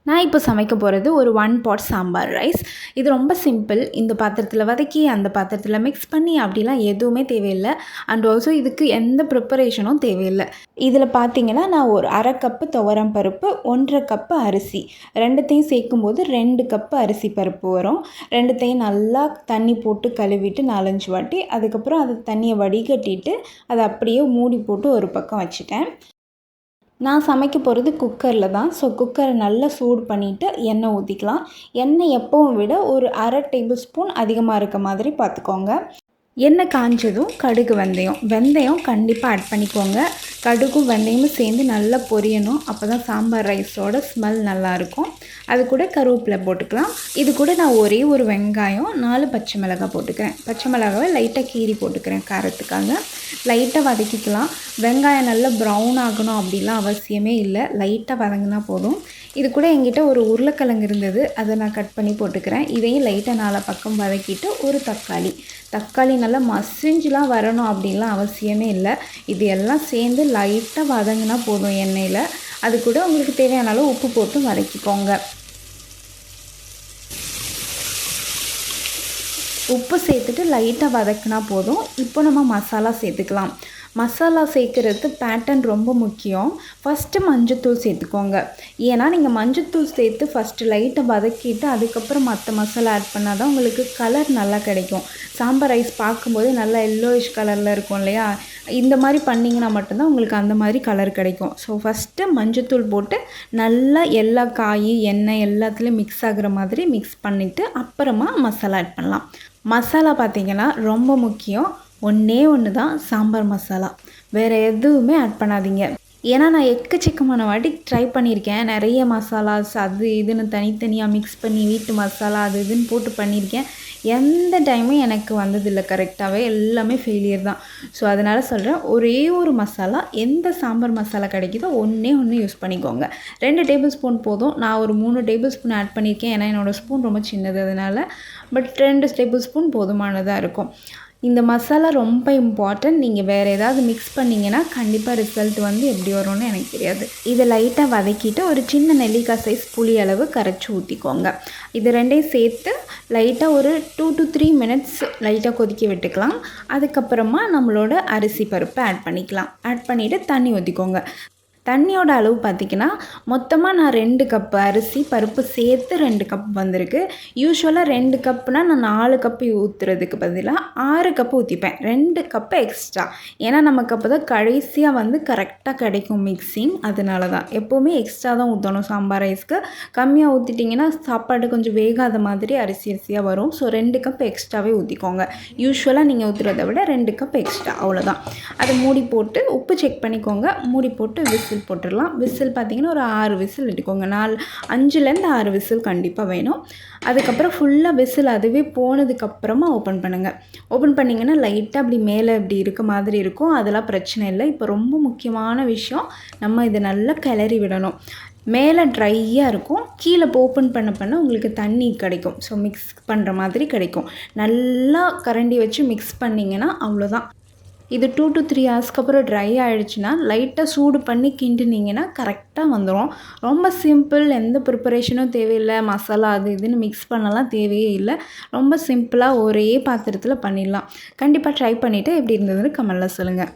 நான் இப்போ சமைக்க போகிறது ஒரு 1 பாட் சாம்பார் ரைஸ். இது ரொம்ப சிம்பிள். இந்த பாத்திரத்தில் வதக்கி அந்த பாத்திரத்தில் மிக்ஸ் பண்ணி அப்படிலாம் எதுவுமே தேவையில்லை. அண்ட் ஆல்சோ இதுக்கு எந்த ப்ரிப்பரேஷனும் தேவையில்லை. இதில் பார்த்தீங்கன்னா நான் ஒரு 1/2 கப்பு துவரம் பருப்பு, 1/2 கப்பு அரிசி, ரெண்டுத்தையும் சேர்க்கும்போது 2 கப்பு அரிசி பருப்பு வரும். ரெண்டுத்தையும் நல்லா தண்ணி போட்டு கழுவிட்டு 4-5 வாட்டி, அதுக்கப்புறம் அது தண்ணியை வடிகட்டிட்டு அதை அப்படியே மூடி போட்டு ஒரு பக்கம் வச்சுட்டேன். நான் சமைக்க போகிறது குக்கரில் தான். ஸோ குக்கரை நல்லா சூடு பண்ணிவிட்டு எண்ணெய் ஊற்றிக்கலாம். எண்ணெய் எப்பவும் விட ஒரு 1/2 டேபிள் ஸ்பூன் அதிகமாக இருக்க மாதிரி பார்த்துக்கோங்க. எண்ணெய் காஞ்சதும் கடுகு, வெந்தயம் கண்டிப்பாக ஆட் பண்ணிக்கோங்க. கடுகும் வெந்தயமும் சேர்ந்து நல்லா பொரியணும். அப்போ தான் சாம்பார் ரைஸோட ஸ்மெல் நல்லாயிருக்கும். அது கூட கருவேப்பிலை போட்டுக்கலாம். இது கூட நான் ஒரே ஒரு வெங்காயம், 4 பச்சை மிளகாய் போட்டுக்கிறேன். பச்சை மிளகாவை லைட்டாக கீறி போட்டுக்கிறேன் காரத்துக்காக. லைட்டாக வதக்கிக்கலாம். வெங்காயம் நல்லா ப்ரௌன் ஆகணும் அப்படிலாம் அவசியமே இல்லை. லைட்டாக வதங்கினா போதும். இது கூட என்கிட்ட ஒரு உருளைக்கிழங்கு இருந்தது, அதை நான் கட் பண்ணி போட்டுக்கிறேன். இதையும் லைட்டாக 4 பக்கம் வதக்கிட்டு ஒரு தக்காளி நல்லா மசிஞ்சுலாம் வரணும் அப்படின்லாம் அவசியமே இல்லை. இது எல்லாம் சேர்ந்து லைட்டாக வதங்கினா போதும் எண்ணெயில். அது கூட உங்களுக்கு தேவையான அளவு உப்பு போட்டு வதக்கிக்கோங்க. உப்பு சேர்த்துட்டு லைட்டாக வதக்கினா போதும். இப்போ நம்ம மசாலா சேர்த்துக்கலாம். மசாலா சேர்க்குறது பேட்டர்ன் ரொம்ப முக்கியம். ஃபஸ்ட்டு மஞ்சத்தூள் சேர்த்துக்கோங்க. ஏன்னா நீங்கள் மஞ்சத்தூள் சேர்த்து ஃபஸ்ட்டு லைட்டை வதக்கிட்டு அதுக்கப்புறம் மற்ற மசாலா ஆட் பண்ணால் தான் உங்களுக்கு கலர் நல்லா கிடைக்கும். சாம்பார் ரைஸ் பார்க்கும்போது நல்லா எல்லோயிஷ் கலரில் இருக்கும் இல்லையா? இந்த மாதிரி பண்ணிங்கன்னா மட்டும்தான் உங்களுக்கு அந்த மாதிரி கலர் கிடைக்கும். ஸோ ஃபஸ்ட்டு மஞ்சத்தூள் போட்டு நல்லா எல்லா காய், எண்ணெய் எல்லாத்துலேயும் மிக்ஸ் ஆகுற மாதிரி மிக்ஸ் பண்ணிவிட்டு அப்புறமா மசாலா ஆட் பண்ணலாம். மசாலா பார்த்திங்கன்னா ரொம்ப முக்கியம். ஒன்று தான் சாம்பார் மசாலா. வேறு எதுவுமே ஆட் பண்ணாதீங்க. ஏன்னா நான் எக்கச்சக்கமான வாட்டி ட்ரை பண்ணியிருக்கேன். நிறைய மசாலாஸ் அது இதுன்னு தனித்தனியாக மிக்ஸ் பண்ணி வீட்டு மசாலா அது இதுன்னு போட்டு பண்ணியிருக்கேன். எந்த டைமும் எனக்கு வந்ததில்லை கரெக்டாகவே. எல்லாமே ஃபெயிலியர் தான். ஸோ அதனால் சொல்கிறேன், ஒரே ஒரு மசாலா எந்த சாம்பார் மசாலா கிடைக்குதோ ஒன்று யூஸ் பண்ணிக்கோங்க. 2 டேபிள் ஸ்பூன் போதும். நான் ஒரு 3 டேபிள் ஸ்பூன் ஆட் பண்ணியிருக்கேன். ஏன்னா என்னோடய ஸ்பூன் ரொம்ப சின்னது அதனால். பட் 2 டேபிள் ஸ்பூன் போதுமானதாக இருக்கும். இந்த மசாலா ரொம்ப இம்பார்ட்டன்ட். நீங்கள் வேறு ஏதாவது மிக்ஸ் பண்ணிங்கன்னா கண்டிப்பாக ரிசல்ட் எப்படி வரும்னு எனக்கு தெரியாது. இதை லைட்டாக வதக்கிட்டு ஒரு சின்ன நெல்லிக்காய் சைஸ் புளி அளவு கரைச்சி ஊற்றிக்கோங்க. இது ரெண்டையும் சேர்த்து லைட்டாக ஒரு 2 to 3 மினிட்ஸ் லைட்டாக கொதிக்க விட்டுக்கலாம். அதுக்கப்புறமா நம்மளோட அரிசி பருப்பை ஆட் பண்ணிக்கலாம். ஆட் பண்ணிவிட்டு தண்ணி ஊற்றிக்கோங்க. தண்ணியோட அளவு பார்த்திங்கன்னா மொத்தமாக நான் 2 கப்பு அரிசி பருப்பு சேர்த்து 2 கப் வந்திருக்கு. யூஸ்வலாக 2 கப்புனால் நான் 4 கப்பு ஊற்றுறதுக்கு பதிலாக 6 கப்பு ஊற்றிப்பேன். 2 cup extra. ஏன்னா நமக்கு அப்போ தான் கடைசியாக கரெக்டாக கிடைக்கும் மிக்ஸிங். அதனால தான் எப்போவுமே எக்ஸ்ட்ரா தான் ஊற்றணும் சாம்பார் ரைஸ்க்கு. கம்மியாக ஊற்றிட்டிங்கன்னா சாப்பாடு கொஞ்சம் வேகாத மாதிரி அரிசியாக வரும். ஸோ 2 கப் எக்ஸ்ட்ராவே ஊற்றிக்கோங்க. யூஸ்வலாக நீங்கள் ஊற்றுறத விட 2 கப் எக்ஸ்ட்ரா, அவ்வளோதான். அதை மூடி போட்டு உப்பு செக் பண்ணிக்கோங்க. மூடி போட்டு விசில் போட்டுடலாம். விசில் பார்த்திங்கன்னா ஒரு 6 விசில் விட்டுக்கோங்க. 5லேருந்து 6 விசில் கண்டிப்பாக வேணும். அதுக்கப்புறம் ஃபுல்லாக விசில் அதுவே போனதுக்கப்புறமா ஓப்பன் பண்ணுங்கள். ஓப்பன் பண்ணிங்கன்னா லைட்டாக அப்படி மேலே இப்படி இருக்க மாதிரி இருக்கும். அதெல்லாம் பிரச்சனை இல்லை. இப்போ ரொம்ப முக்கியமான விஷயம், நம்ம இதை நல்லா கிளறி விடணும். மேலே ட்ரையாக இருக்கும், கீழே ஓப்பன் பண்ண உங்களுக்கு தண்ணி கிடைக்கும். ஸோ மிக்ஸ் பண்ணுற மாதிரி கிடைக்கும். நல்லா கரண்டி வச்சு மிக்ஸ் பண்ணிங்கன்னா அவ்வளோதான். இது 2 to 3 ஹவர்ஸ்க்கு அப்புறம் ட்ரை ஆகிடுச்சுன்னா லைட்டாக சூடு பண்ணி கிண்டினீங்கன்னா கரெக்டாக வந்துடும். ரொம்ப சிம்பிள். எந்த ப்ரிப்பரேஷனும் தேவையில்லை. மசாலா அது இதுன்னு மிக்ஸ் பண்ணலாம் தேவையே இல்லை. ரொம்ப சிம்பிளாக ஒரே பாத்திரத்தில் பண்ணிடலாம். கண்டிப்பாக ட்ரை பண்ணிவிட்டு எப்படி இருந்ததுன்னு கமெண்ட்டில் சொல்லுங்கள்.